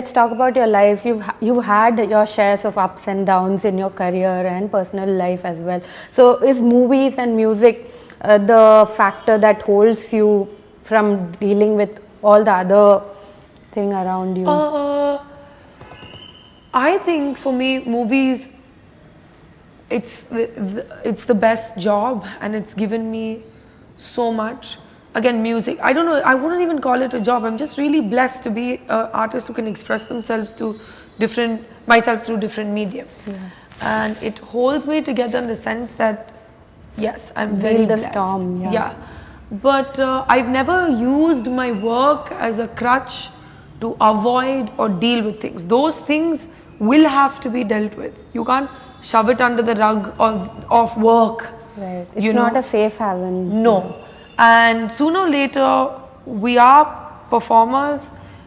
let's talk about your life. You've had your shares of ups and downs in your career and personal life as well. So is movies and music the factor that holds you from dealing with all the other thing around you? I think for me, movies, it's the best job, and it's given me so much. Again, music, I don't know, I wouldn't even call it a job. I'm just really blessed to be an artist who can express themselves to myself through different mediums. Yeah. And it holds me together in the sense that, yes, I'm very blessed. Storm, yeah. But I've never used my work as a crutch to avoid or deal with things. Those things will have to be dealt with. You can't shove it under the rug of work. Right. It's not a safe haven. No. And sooner or later, we are performers,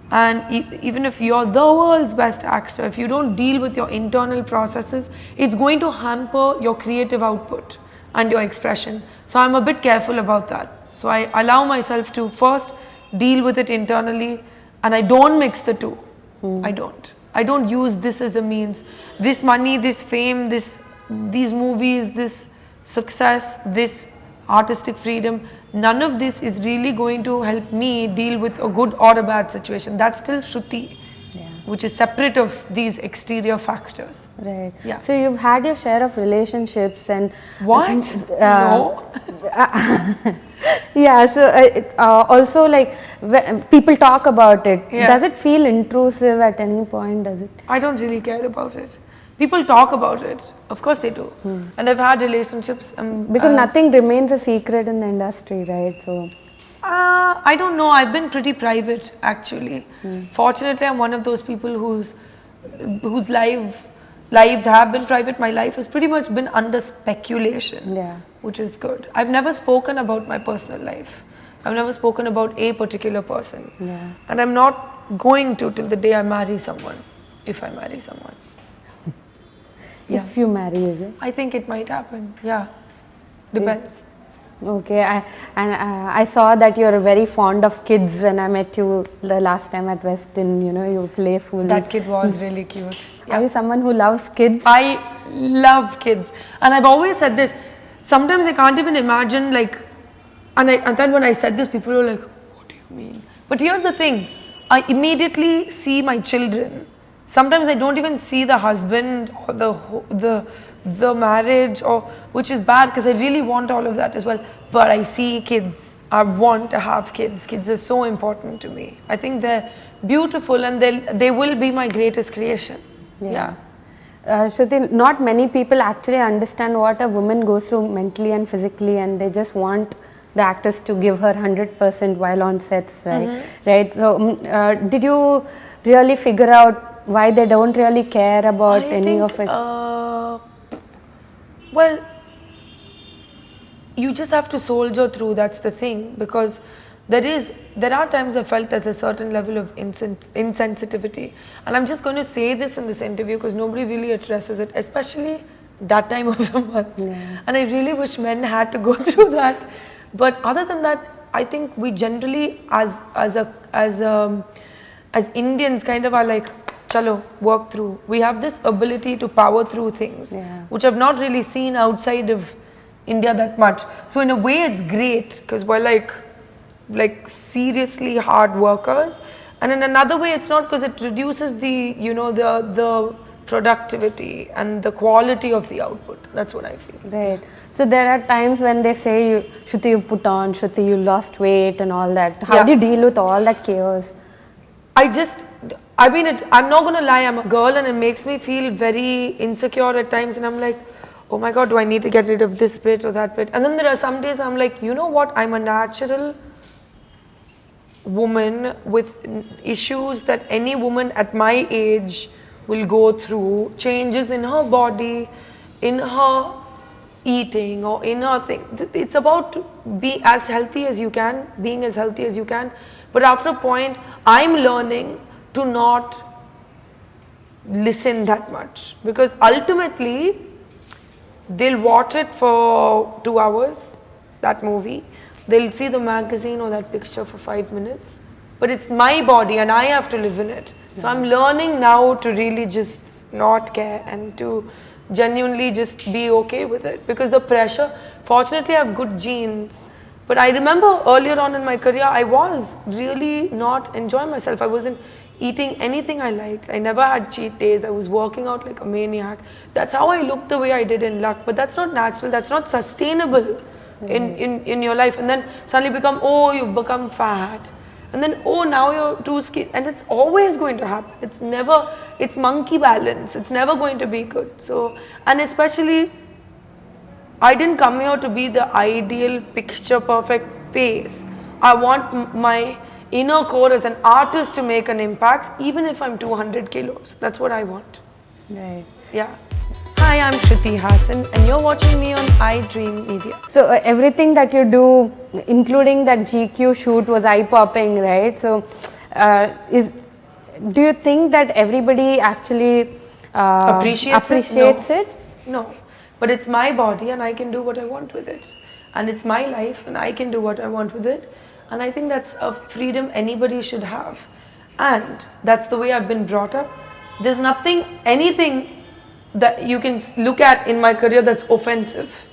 and even if you're the world's best actor, if you don't deal with your internal processes, it's going to hamper your creative output and your expression. So I'm a bit careful about that. So I allow myself to first deal with it internally, and I don't mix the two. I don't use this as a means. This money, this fame, these movies, this success, this artistic freedom, none of this is really going to help me deal with a good or a bad situation. That's still Shruti, which is separate of these exterior factors. Right. Yeah. So you've had your share of relationships and... What? No. Yeah, so also like people talk about it. Yeah. Does it feel intrusive at any point? Does it? I don't really care about it. People talk about it. Of course they do. And I've had relationships. Because nothing remains a secret in the industry, right? So. I don't know. I've been pretty private, actually. Fortunately, I'm one of those people whose lives have been private. My life has pretty much been under speculation, which is good. I've never spoken about my personal life. I've never spoken about a particular person. And I'm not going to till the day I marry someone, if I marry someone. If you marry, is it? I think it might happen. Yeah, depends. Okay, I saw that you're very fond of kids, and I met you the last time at Westin. You know, you playful. That kid was really cute. Are you someone who loves kids? I love kids, and I've always said this. Sometimes I can't even imagine, like, and then when I said this, people were like, "What do you mean?" But here's the thing: I immediately see my children. Sometimes I don't even see the husband or the marriage, which is bad because I really want all of that as well. But I see kids. I want to have kids. Kids are so important to me. I think they're beautiful, and they will be my greatest creation. Yeah. Shruti, not many people actually understand what a woman goes through mentally and physically, and they just want the actors to give her 100% while on sets, right? Right. So, did you really figure out why they don't really care about any of it? Well, you just have to soldier through, that's the thing, because there are times I felt there's a certain level of insensitivity, and I'm just going to say this in this interview because nobody really addresses it, especially that time of the month. And I really wish men had to go through that. But other than that, I think we generally as Indians kind of are like, chalo, work through. We have this ability to power through things, which I've not really seen outside of India that much. So in a way it's great because we're like seriously hard workers, and in another way it's not, because it reduces the the productivity and the quality of the output. That's what I feel. Right. So there are times when they say, Shruti, you put on, Shruti, you lost weight and all that. How do you deal with all that chaos? I'm not going to lie, I'm a girl, and it makes me feel very insecure at times, and I'm like, oh my God, do I need to get rid of this bit or that bit? And then there are some days I'm like, you know what, I'm a natural woman with issues that any woman at my age will go through, changes in her body, in her eating or in her thing. It's about being as healthy as you can, but after a point, I'm learning to not listen that much, because ultimately they'll watch it for 2 hours, that movie, they'll see the magazine or that picture for 5 minutes, but it's my body and I have to live in it. So I'm learning now to really just not care and to genuinely just be okay with it, because the pressure, fortunately I have good genes, but I remember earlier on in my career I was really not enjoying myself. I wasn't eating anything I liked. I never had cheat days. I was working out like a maniac. That's how I looked the way I did in Luck, but that's not natural, that's not sustainable in your life. And then suddenly become, oh, you've become fat, and then, oh, now you're too skinny, and it's always going to happen. It's never, it's monkey balance. It's never going to be good. So, and especially, I didn't come here to be the ideal picture perfect face. I want my inner core as an artist to make an impact, even if I'm 200 kilos. That's what I want. Right. Yeah. Hi, I'm Shruti Haasan, and you're watching me on iDream Media. So everything that you do, including that GQ shoot, was eye-popping, right? So, do you think that everybody actually Appreciates it? No, but it's my body, and I can do what I want with it. And it's my life, and I can do what I want with it. And I think that's a freedom anybody should have. And that's the way I've been brought up. There's anything that you can look at in my career that's offensive.